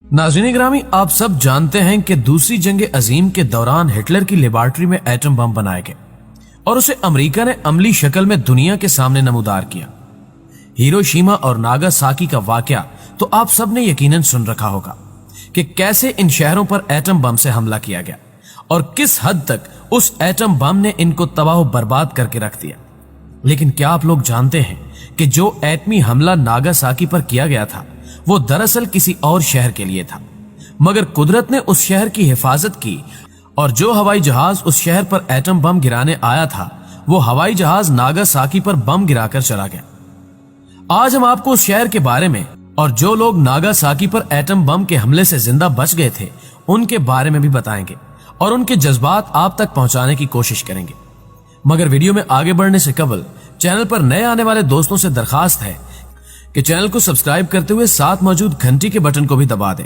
नाज़रीन ग्रामी, आप सब जानते हैं कि दूसरी जंग अजीम के दौरान हिटलर की लेबॉर्ट्री में एटम बम बनाया गया और उसे अमेरिका ने अमली शक्ल में दुनिया के सामने नमूदार किया। हिरोशिमा और नागासाकी का वाकया तो आप सब ने यकीनन सुन रखा होगा कि कैसे इन शहरों पर एटम बम से हमला किया गया और किस हद तक उस एटम बम ने इनको तबाह बर्बाद करके रख दिया। लेकिन क्या आप लोग जानते हैं कि जो एटमी हमला नागासाकी पर किया गया था वो दरअसल किसी और शहर के लिए था, मगर कुदरत ने उस शहर की हिफाजत की और जो हवाई जहाज उस शहर पर एटम बम गिराने आया था वो हवाई जहाज नागासाकी पर बम गिराकर चला गया। आज हम आपको उस शहर के बारे में और जो लोग नागासाकी पर एटम बम के हमले से जिंदा बच गए थे उनके बारे में भी बताएंगे और उनके जज्बात आप तक पहुंचाने की कोशिश करेंगे। मगर वीडियो में आगे बढ़ने से कबल चैनल पर नए आने वाले दोस्तों से दरखास्त है कि चैनल को सब्सक्राइब करते हुए साथ मौजूद घंटी के बटन को भी दबा दें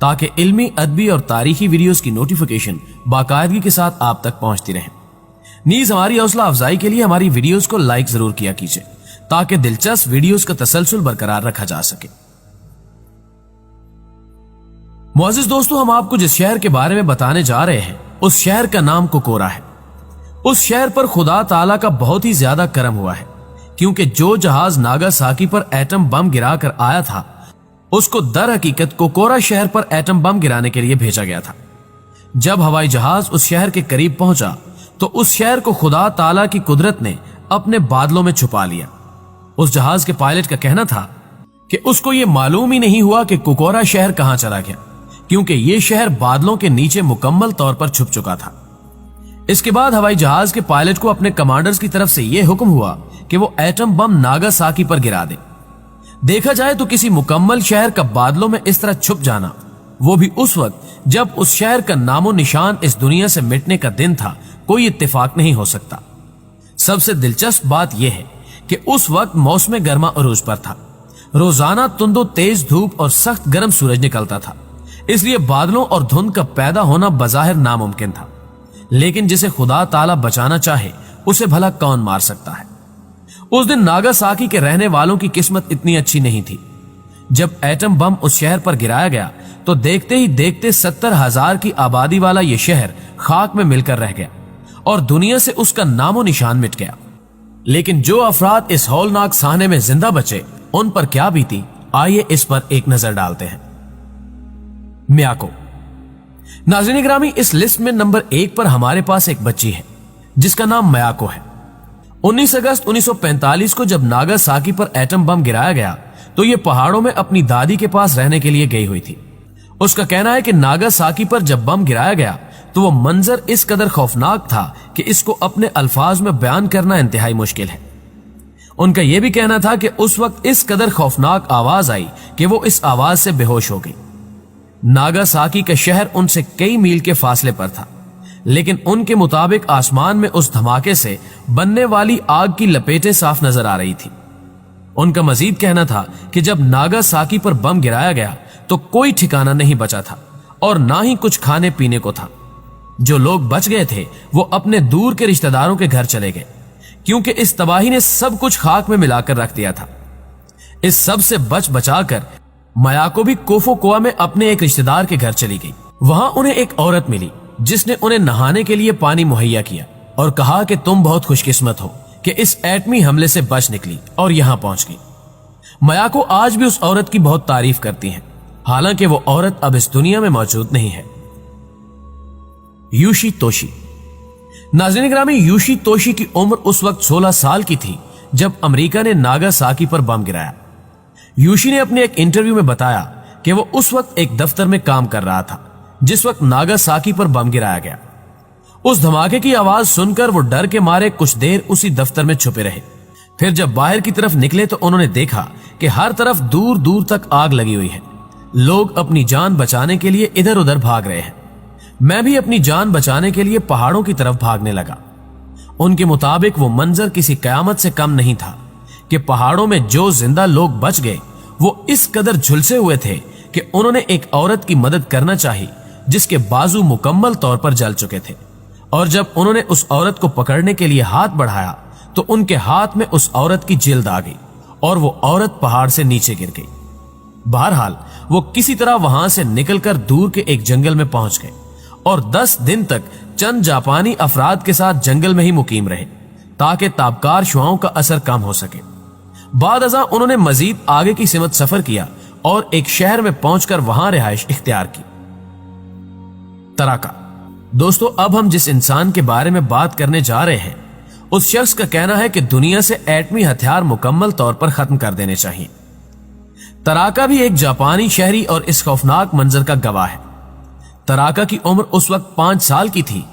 ताकि इल्मी, अदबी और तारीखी वीडियोस की नोटिफिकेशन बाकायदगी के साथ आप तक पहुंचती रहे। नीज हमारी हौसला अफजाई के लिए हमारी वीडियोस को लाइक जरूर किया कीजिए ताकि दिलचस्प वीडियोस का तसलसल बरकरार रखा जा सके। मुअज़्ज़िज़ दोस्तों, हम आपको जिस शहर के बारे में बताने जा रहे हैं उस शहर का नाम कोकोरा है। उस शहर पर खुदा ताला का बहुत ही ज्यादा करम हुआ है क्योंकि जो जहाज नागासाकी पर एटम बम गिरा कर आया था उसको दर हकीकत कोकोरा शहर पर एटम बम गिराने के लिए भेजा गया था। जब हवाई जहाज उस शहर के करीब पहुंचा तो उस शहर को खुदा ताला की कुदरत ने अपने बादलों में छुपा लिया। उस जहाज के पायलट का कहना था कि उसको ये मालूम ही नहीं हुआ कि कोकोरा शहर कहां चला गया क्योंकि ये शहर बादलों के नीचे मुकम्मल तौर पर छुप चुका था। इसके बाद हवाई जहाज के पायलट को अपने कमांडर्स की तरफ से यह हुक्म हुआ कि वो एटम बम नागासाकी पर गिरा दे। देखा जाए तो किसी मुकम्मल शहर का बादलों में इस तरह छुप जाना, वो भी उस वक्त जब उस शहर का नामो निशान इस दुनिया से मिटने का दिन था, कोई इत्तेफाक नहीं हो सकता। सबसे दिलचस्प बात यह है कि उस वक्त मौसम गर्मा अरूज पर था। रोजाना तुंदो तेज धूप और सख्त गर्म सूरज निकलता था, इसलिए बादलों और धुंध का पैदा होना बजाहिर नामुमकिन था। लेकिन जिसे खुदा ताला बचाना चाहे उसे भला कौन मार सकता है। उस दिन नागासाकी के रहने वालों की किस्मत इतनी अच्छी नहीं थी। जब एटम बम उस शहर पर गिराया गया तो देखते ही देखते 70,000 की आबादी वाला यह शहर खाक में मिलकर रह गया और दुनिया से उसका नामो निशान मिट गया। लेकिन जो अफराद इस हौलनाक साहने में जिंदा बचे उन पर क्या बीती, आइए इस पर एक नजर डालते हैं। मियाको। नाज़रीन ग्रामी, इस लिस्ट में नंबर 1 पर हमारे पास एक बच्ची है जिसका नाम मियाको है। 19 अगस्त 1945 को जब नागासाकी पर एटम बम गिराया गया तो ये पहाड़ों में अपनी दादी के पास रहने के लिए गई हुई थी। उसका कहना है कि नागासाकी पर जब बम गिराया गया तो वो मंजर इस कदर खौफनाक था कि इसको अपने अल्फाज में बयान करना इंतहाई मुश्किल है। उनका यह भी कहना था कि उस वक्त इस कदर खौफनाक आवाज आई कि वो इस आवाज से बेहोश हो गई। नागासाकी का शहर उनसे कई मील के फासले पर था, लेकिन उनके मुताबिक आसमान में उस धमाके से बनने वाली आग की लपेटें साफ नजर आ रही थी। उनका मजीद कहना था कि जब नागासाकी पर बम गिराया गया तो कोई ठिकाना नहीं बचा था और ना ही कुछ खाने पीने को था। जो लोग बच गए थे वो अपने दूर के रिश्तेदारों के घर चले गए क्योंकि इस तबाही ने सब कुछ खाक में मिलाकर रख दिया था। इस सब से बच बचाकर मियाको भी कोफोकोआ में अपने एक रिश्तेदार के घर चली गई। वहां उन्हें एक औरत मिली जिसने उन्हें नहाने के लिए पानी मुहैया किया और कहा कि तुम बहुत खुशकिस्मत हो कि इस एटमी हमले से बच निकली और यहां पहुंच गई। मियाको आज भी उस औरत की बहुत तारीफ करती हैं, हालांकि वो औरत अब इस दुनिया में मौजूद नहीं है। यूशी तोशी। नाज़रीन ग्रामी, यूशी तोशी की उम्र उस वक्त 16 साल की थी जब अमेरिका ने नागासाकी पर बम गिराया। यूशी ने अपने एक इंटरव्यू में बताया कि वो उस वक्त एक दफ्तर में काम कर रहा था जिस वक्त नागासाकी पर बम गिराया गया। उस धमाके की आवाज सुनकर वो डर के मारे कुछ देर उसी दफ्तर में छुपे रहे। फिर जब बाहर की तरफ निकले तो उन्होंने देखा कि हर तरफ दूर दूर तक आग लगी हुई है। लोग अपनी जान बचाने के लिए इधर उधर भाग रहे हैं। मैं भी अपनी जान बचाने के लिए पहाड़ों की तरफ भागने लगा। उनके मुताबिक वो मंजर किसी कयामत से कम नहीं था कि पहाड़ों में जो जिंदा लोग बच गए वो इस कदर झुलसे हुए थे कि उन्होंने एक औरत की मदद करना चाही जिसके बाजू मुकम्मल तौर पर जल चुके थे, और जब उन्होंने उस औरत को पकड़ने के लिए हाथ बढ़ाया तो उनके हाथ में उस औरत की जिल्द आ गई और वो औरत पहाड़ से नीचे गिर गई। बहरहाल वो किसी तरह वहां से निकलकर दूर के एक जंगल में पहुंच गए और 10 दिन तक चंद जापानी अफराद के साथ जंगल में ही मुकीम रहे ताकि ताबकार शुआओं का असर कम हो सके। बाद अज़ां उन्होंने मजीद आगे की सिमत सफर किया और एक शहर में पहुंचकर वहां रिहाइश इख्तियार की। तराका। दोस्तों, अब हम जिस इंसान के बारे में बात करने जा रहे हैं उस शख्स का कहना है कि दुनिया से एटमी हथियार मुकम्मल तौर पर खत्म कर देने चाहिए। तराका भी एक जापानी शहरी और इस खौफनाक मंजर का गवाह है। तराका की उम्र उस वक्त 5 साल की थी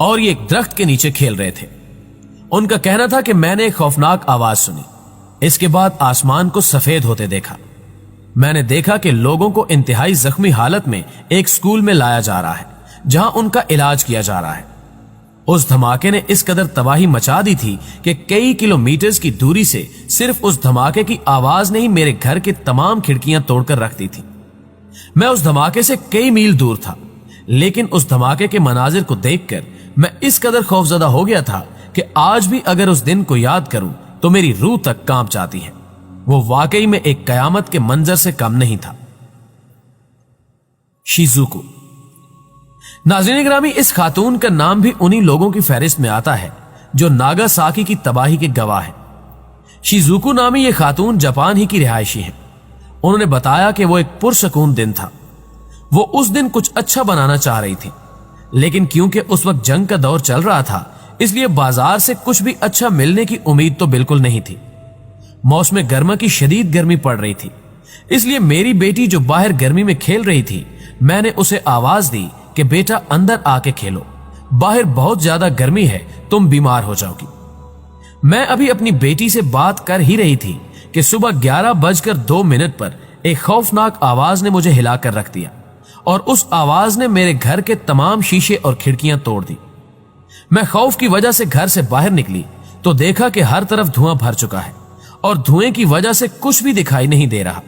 और ये एक दरख्त के नीचे खेल रहे थे। उनका कहना था कि मैंने एक खौफनाक आवाज सुनी। इसके बाद आसमान को सफेद होते देखा। मैंने देखा कि लोगों को इंतहाई जख्मी हालत में एक स्कूल में लाया जा रहा है जहां उनका इलाज किया जा रहा है। उस धमाके ने इस कदर तबाही मचा दी थी कि कई किलोमीटर की दूरी से सिर्फ उस धमाके की आवाज ने ही मेरे घर की तमाम खिड़कियां तोड़कर रख दी थी। मैं उस धमाके से कई मील दूर था, लेकिन उस धमाके के मनाजिर को देखकर मैं इस कदर खौफजदा हो गया था कि आज भी अगर उस दिन को याद करूं तो मेरी रूह तक कांप जाती है। वो वाकई में एक कयामत के मंजर से कम नहीं था। शिजुको। नाज़रीन ग्रामी, इस खातून का नाम भी उन्हीं लोगों की फहरिस्त में आता है जो नागासाकी की तबाही के गवाह है। शिजुको नामी ये खातून जापान ही की रिहायशी है। उन्होंने बताया कि वो एक पुरसकून दिन था। वो उस दिन कुछ अच्छा बनाना चाह रही थी, लेकिन क्योंकि उस वक्त जंग का दौर चल रहा था इसलिए बाजार से कुछ भी अच्छा मिलने की उम्मीद तो बिल्कुल नहीं थी। मौसम गर्मा की शदीद गर्मी पड़ रही थी, इसलिए मेरी बेटी जो बाहर गर्मी में खेल रही थी, मैंने उसे आवाज दी कि बेटा अंदर आके खेलो, बाहर बहुत ज्यादा गर्मी है, तुम बीमार हो जाओगी। मैं अभी अपनी बेटी से बात कर ही रही थी कि सुबह 11:02 पर एक खौफनाक आवाज ने मुझे हिलाकर रख दिया और उस आवाज ने मेरे घर के तमाम शीशे और खिड़कियां तोड़ दी। मैं खौफ की वजह से घर से बाहर निकली तो देखा कि हर तरफ धुआं भर चुका है और धुएं की वजह से कुछ भी दिखाई नहीं दे रहा।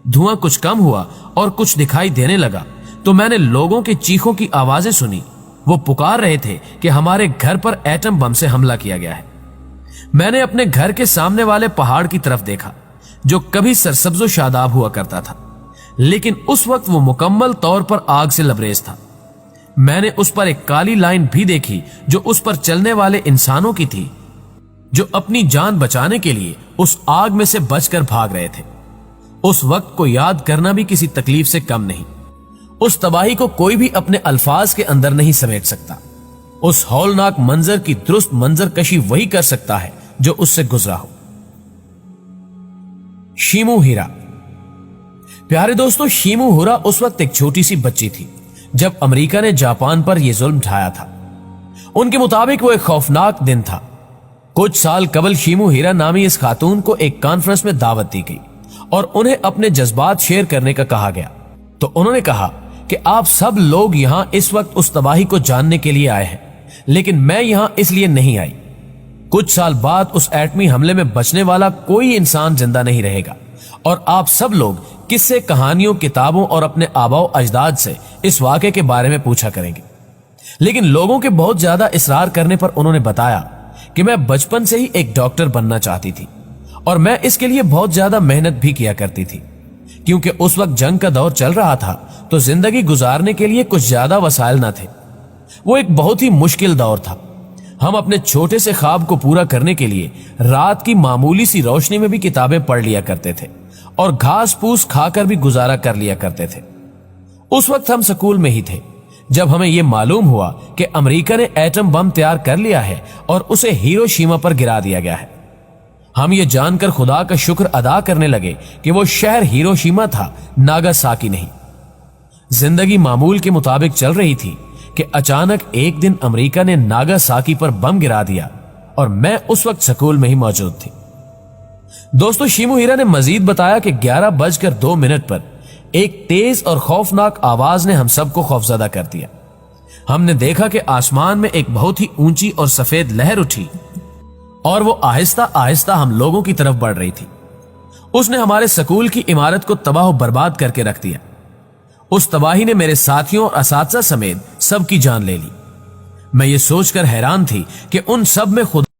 धुआं कुछ कम हुआ और कुछ दिखाई देने लगा तो मैंने लोगों के चीखों की आवाजें सुनी। वो पुकार रहे थे कि हमारे घर पर एटम बम से हमला किया गया है। मैंने अपने घर के सामने वाले पहाड़ की तरफ देखा जो कभी सरसब्जो शादाब हुआ करता था, लेकिन उस वक्त वो मुकम्मल तौर पर आग से लबरेज था। मैंने उस पर एक काली लाइन भी देखी जो उस पर चलने वाले इंसानों की थी जो अपनी जान बचाने के लिए उस आग में से बचकर भाग रहे थे। उस वक्त को याद करना भी किसी तकलीफ से कम नहीं। उस तबाही को कोई भी अपने अल्फाज के अंदर नहीं समेट सकता। उस हौलनाक मंजर की दुरुस्त मंजर कशी वही कर सकता है जो उससे गुजरा हो। शीमू हीरा। प्यारे दोस्तों, शीमू हीरा उस वक्त एक छोटी सी बच्ची थी जब अमेरिका ने जापान पर यह जुल्म ढाया था। उनके मुताबिक वो एक खौफनाक दिन था। कुछ साल कबल शीमू हीरा नामी इस खातून को एक कॉन्फ्रेंस में दावत दी गई और उन्हें अपने जज्बात शेयर करने का कहा गया। तो उन्होंने कहा कि आप सब लोग यहां इस वक्त उस तबाही को जानने के लिए आए हैं, लेकिन मैं यहां इसलिए नहीं आई। कुछ साल बाद उस एटमी हमले में बचने वाला कोई इंसान जिंदा नहीं रहेगा और आप सब लोग किस्से, कहानियों, किताबों और अपने आबाओ अजदाद से इस वाक़े के बारे में पूछा करेंगे। लेकिन लोगों के बहुत ज्यादा इसरार करने पर उन्होंने बताया कि मैं बचपन से ही एक डॉक्टर बनना चाहती थी और मैं इसके लिए बहुत ज्यादा मेहनत भी किया करती थी, क्योंकि उस वक्त जंग का दौर चल रहा था तो जिंदगी गुजारने के लिए कुछ ज्यादा वसाइल न थे। वो एक बहुत ही मुश्किल दौर था। हम अपने छोटे से ख्वाब को पूरा करने के लिए रात की मामूली सी रोशनी में भी किताबें पढ़ लिया करते थे और घास फूस खाकर भी गुजारा कर लिया करते थे। उस वक्त हम स्कूल में ही थे जब हमें यह मालूम हुआ कि अमेरिका ने एटम बम तैयार कर लिया है और उसे हिरोशिमा पर गिरा दिया गया है। हम ये जानकर खुदा का शुक्र अदा करने लगे कि वो शहर हिरोशिमा था, नागासाकी नहीं। जिंदगी मामूल के मुताबिक चल रही थी कि अचानक एक दिन अमेरिका ने नागासाकी पर बम गिरा दिया और मैं उस वक्त स्कूल में ही मौजूद थी। दोस्तों, शीमू हीरा ने मजीद बताया कि 11:02 पर एक तेज और खौफनाक आवाज ने हम सबको खौफजदा कर दिया। हमने देखा कि आसमान में एक बहुत ही ऊंची और सफेद लहर उठी और वो आहिस्ता आहिस्ता हम लोगों की तरफ बढ़ रही थी। उसने हमारे स्कूल की इमारत को तबाह और बर्बाद करके रख दिया। उस तबाही ने मेरे साथियों और असातिज़ा समेत सबकी जान ले ली। मैं ये सोचकर हैरान थी कि उन सब में खुदा